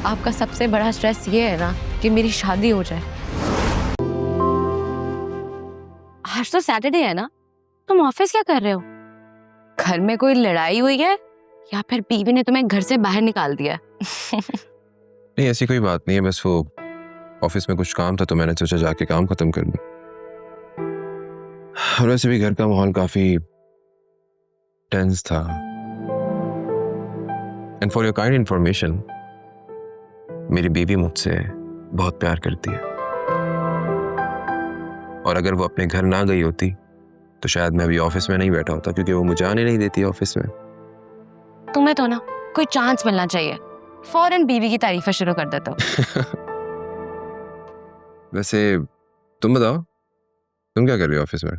आपका सबसे बड़ा स्ट्रेस ये है ना कि मेरी शादी हो जाए। आज तो सैटरडे है ना, तुम ऑफिस क्या कर रहे हो? घर में कोई लड़ाई हुई है या फिर बीवी ने तुम्हें घर से बाहर निकाल दिया? नहीं, ऐसी कोई बात नहीं है, बस वो ऑफिस में कुछ काम था तो मैंने सोचा जाके काम खत्म कर लूं। और वैसे भी घर का माहौल काफी टेंस था। And for your kind information, मेरी बीवी मुझसे बहुत प्यार करती है और अगर वो अपने घर ना गई होती तो शायद मैं अभी ऑफिस में नहीं बैठा होता, क्योंकि वो मुझे आने नहीं देती ऑफिस में। तुम्हें तो ना कोई चांस मिलना चाहिए, फौरन बीवी की तारीफें शुरू कर देते हो। वैसे तुम बताओ, तुम क्या कर रही हो ऑफिस में?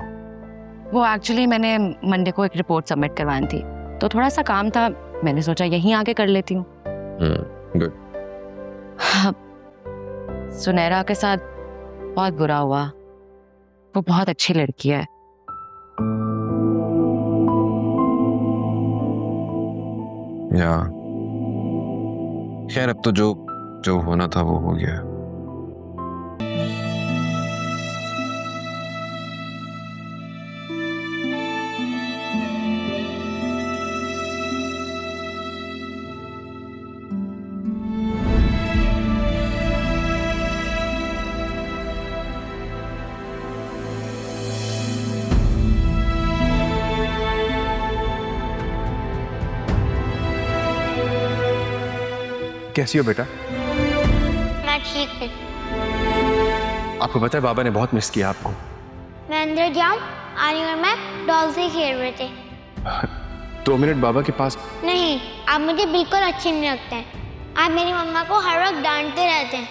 वो एक्चुअली मैंने मंडे को एक रिपोर्ट सबमिट करवानी थी, तो थोड़ा सा काम था, मैंने सोचा यहीं आके कर लेती हूँ। गुड। सुनैरा के साथ बहुत बुरा हुआ, वो बहुत अच्छी लड़की है। या खैर, अब तो जो होना था वो हो गया। कैसी हो बेटा? मैं ठीक हूँ। आपको पता है बाबा ने बहुत मिस किया आपको। मैं अंदर जाऊँ? आनी और मैं डॉल से खेल रहे थे। 2 मिनट बाबा के पास। नहीं, आप मुझे बिल्कुल अच्छे नहीं लगते हैं। आप मेरी मम्मा को हर वक्त डांटते रहते हैं।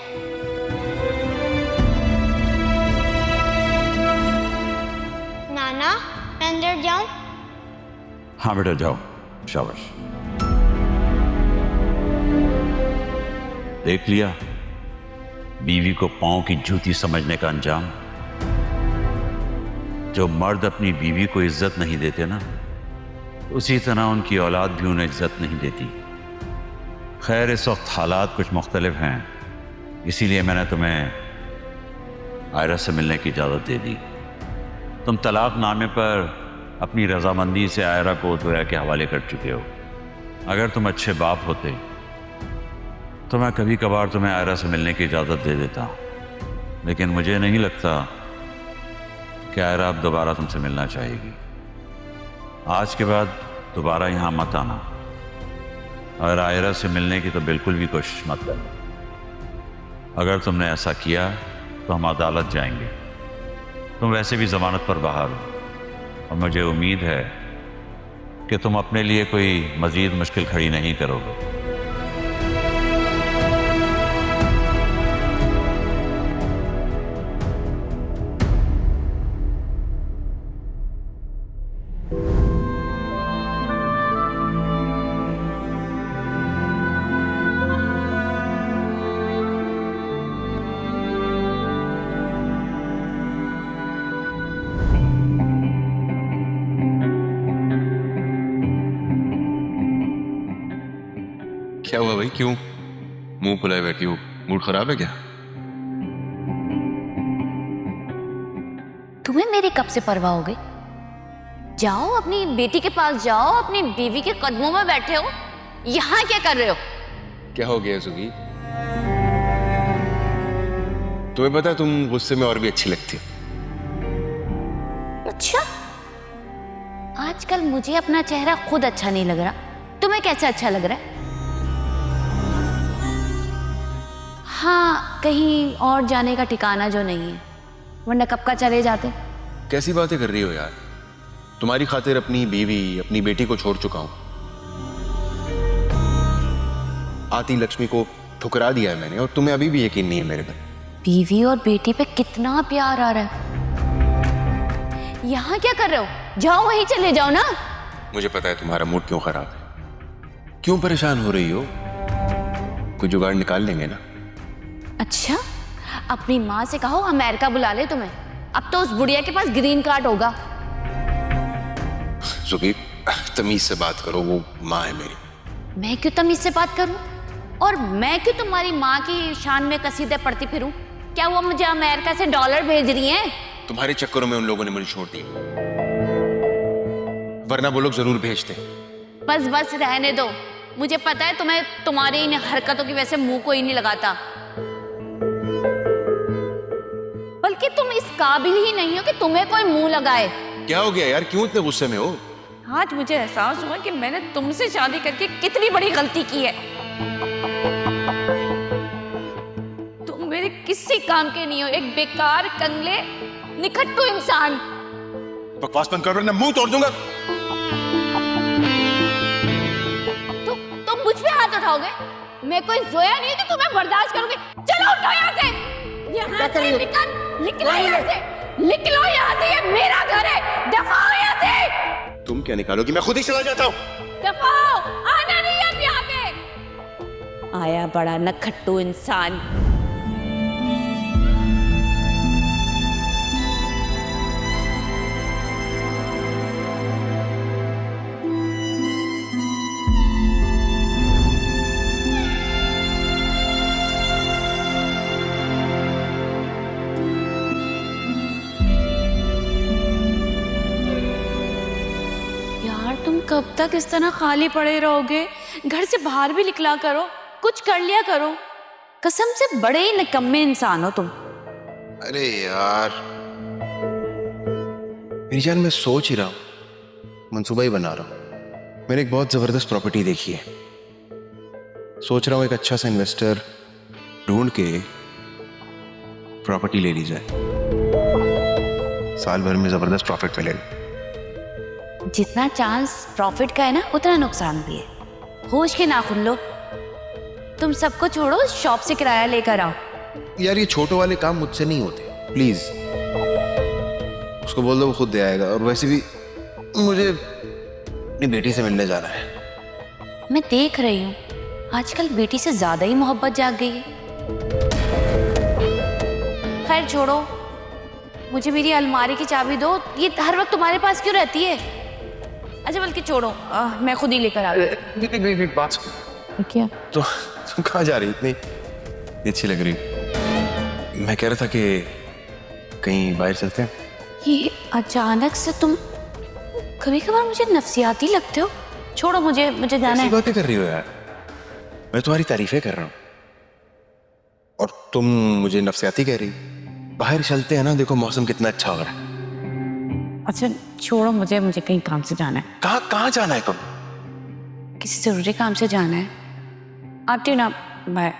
नाना, मैं अंदर जाऊँ? हाँ बेटा जाओ, शाबाश। देख लिया बीवी को पांव की जूती समझने का अंजाम। जो मर्द अपनी बीवी को इज्जत नहीं देते ना, उसी तरह उनकी औलाद भी उन्हें इज्जत नहीं देती। खैर, इस वक्त हालात कुछ मुख्तलिफ हैं, इसीलिए मैंने तुम्हें आयरा से मिलने की इजाज़त दे दी। तुम तलाक नामे पर अपनी रजामंदी से आयरा को जोया के हवाले कर चुके हो। अगर तुम अच्छे बाप होते तो मैं कभी कभार तुम्हें आयरा से मिलने की इजाज़त दे देता, लेकिन मुझे नहीं लगता कि आयरा अब दोबारा तुमसे मिलना चाहेगी। आज के बाद दोबारा यहाँ मत आना, और आयरा से मिलने की तो बिल्कुल भी कोशिश मत करना। अगर तुमने ऐसा किया तो हम अदालत जाएंगे। तुम वैसे भी ज़मानत पर बाहर हो, और मुझे उम्मीद है कि तुम अपने लिए कोई मज़ीद मुश्किल खड़ी नहीं करोगे। क्या हुआ भाई, क्यों मुंह फुलाए बैठी हो? मूड खराब है क्या? तुम्हें मेरी कब से परवाह हो गई? जाओ अपनी बेटी के पास जाओ, अपनी बीवी के कदमों में बैठे हो, यहाँ क्या कर रहे हो? क्या हो गया सुगी? तुम्हें पता है तुम गुस्से में और भी अच्छी लगती हो। अच्छा, आजकल मुझे अपना चेहरा खुद अच्छा नहीं लग रहा, तुम्हें कैसे अच्छा लग रहा है? हाँ, कहीं और जाने का ठिकाना जो नहीं है, वरना कब का चले जाते। कैसी बातें कर रही हो यार? तुम्हारी खातिर अपनी बीवी, अपनी बेटी को छोड़ चुका हूं। आती लक्ष्मी को ठुकरा दिया है मैंने, और तुम्हें अभी भी यकीन नहीं है मेरे पर। बीवी और बेटी पे कितना प्यार आ रहा है। यहाँ क्या कर रहे हो? जाओ वहीं चले जाओ ना। मुझे पता है तुम्हारा मूड क्यों खराब है, क्यों परेशान हो रही हो। कोई जुगाड़ निकाल लेंगे ना। अच्छा, अपनी माँ से कहो अमेरिका बुला ले तुम्हें। अब तो उस बुढ़िया के पास ग्रीन कार्ड होगा। जुबी, तमीज से बात करो, वो माँ है मेरी। मैं क्यों तमीज से बात करूं? और मैं क्यों तुम्हारी माँ की शान में कसीदे पढ़ती फिरूं? क्या वो मुझे अमेरिका से डॉलर भेज रही हैं? तुम्हारे चक्करों में उन लोगों ने मुझे छोड़ दिया, वरना वो लोग जरूर भेजते। बस बस रहने दो, मुझे पता है तुम्हें तुम्हारी इन हरकतों की वजह से मुंह कोई नहीं लगाता, बल्कि तुम इस काबिल ही नहीं हो कि तुम्हें कोई मुंह लगाए। क्या हो गया यार, क्यों इतने गुस्से में हो? आज मुझे एहसास हुआ कि मैंने तुमसे शादी करके कितनी बड़ी गलती की है। तुम मेरे किसी काम के नहीं हो, एक बेकार, कंगले, निकट्टू इंसान। बकवास बंद कर वरना मुंह तोड़ दूंगा। तुम मुझ पे हाथ उठाओगे? मैं कोई जोया नहीं है कि तुम्हें बर्दाश्त करूंगी। चलो उठो यहाँ से, यहाँ से निकलो यहाँ से, निकलो यहाँ से, ये मेरा घर है, दफा हो यहाँ से। तुम क्या निकालोगी, मैं खुद ही चला जाता हूँ। दफा हो, आना नहीं अब यहाँ पे। आया बड़ा नखट्टू इंसान। तुम कब तक इस तरह खाली पड़े रहोगे? घर से बाहर भी निकला करो, कुछ कर लिया करो। कसम से बड़े ही निकम्मे इंसान हो तुम। अरे यार मेरी जान, मैं सोच ही रहा हूँ, मंसूबा ही बना रहा हूँ। मैंने एक बहुत जबरदस्त प्रॉपर्टी देखी है, सोच रहा हूँ एक अच्छा सा इन्वेस्टर ढूंढ के प्रॉपर्टी ले ली जाए, साल भर में जबरदस्त प्रॉफिट मिलेगा। जितना चांस प्रॉफिट का है ना, उतना नुकसान भी है। होश के नाखून लो। तुम सबको छोड़ो, शॉप से किराया लेकर आओ। यार ये छोटे वाले काम मुझसे नहीं होते, प्लीज। उसको बोल दो, वो खुद दे आएगा। और वैसे भी मुझे अपनी बेटी से मिलने जाना है। मैं देख रही हूँ आजकल बेटी से ज्यादा ही मोहब्बत जाग गई है। खैर छोड़ो, मुझे मेरी अलमारी की चाबी दो। ये हर वक्त तुम्हारे पास क्यों रहती है? अच्छा बल्कि छोड़ो, मैं खुद ही लेकर आ गई। बात क्या? तो तुम कहाँ जा रही? इतनी अच्छी लग रही। मैं कह रहा था कि कहीं बाहर चलते हैं। ये अचानक से तुम कभी कभार मुझे नफसियाती लगते हो। छोड़ो, मुझे जाना ऐसी है। बातें कर रही हो यार, मैं तुम्हारी तारीफें कर रहा हूँ और तुम मुझे नफसियाती कह रही। बाहर चलते हैं ना, देखो मौसम कितना अच्छा हो रहा है। अच्छा छोड़ो, मुझे कहीं काम से जाना है। कहाँ जाना है तुम? किसी जरूरी काम से जाना है। आप ना, बाय।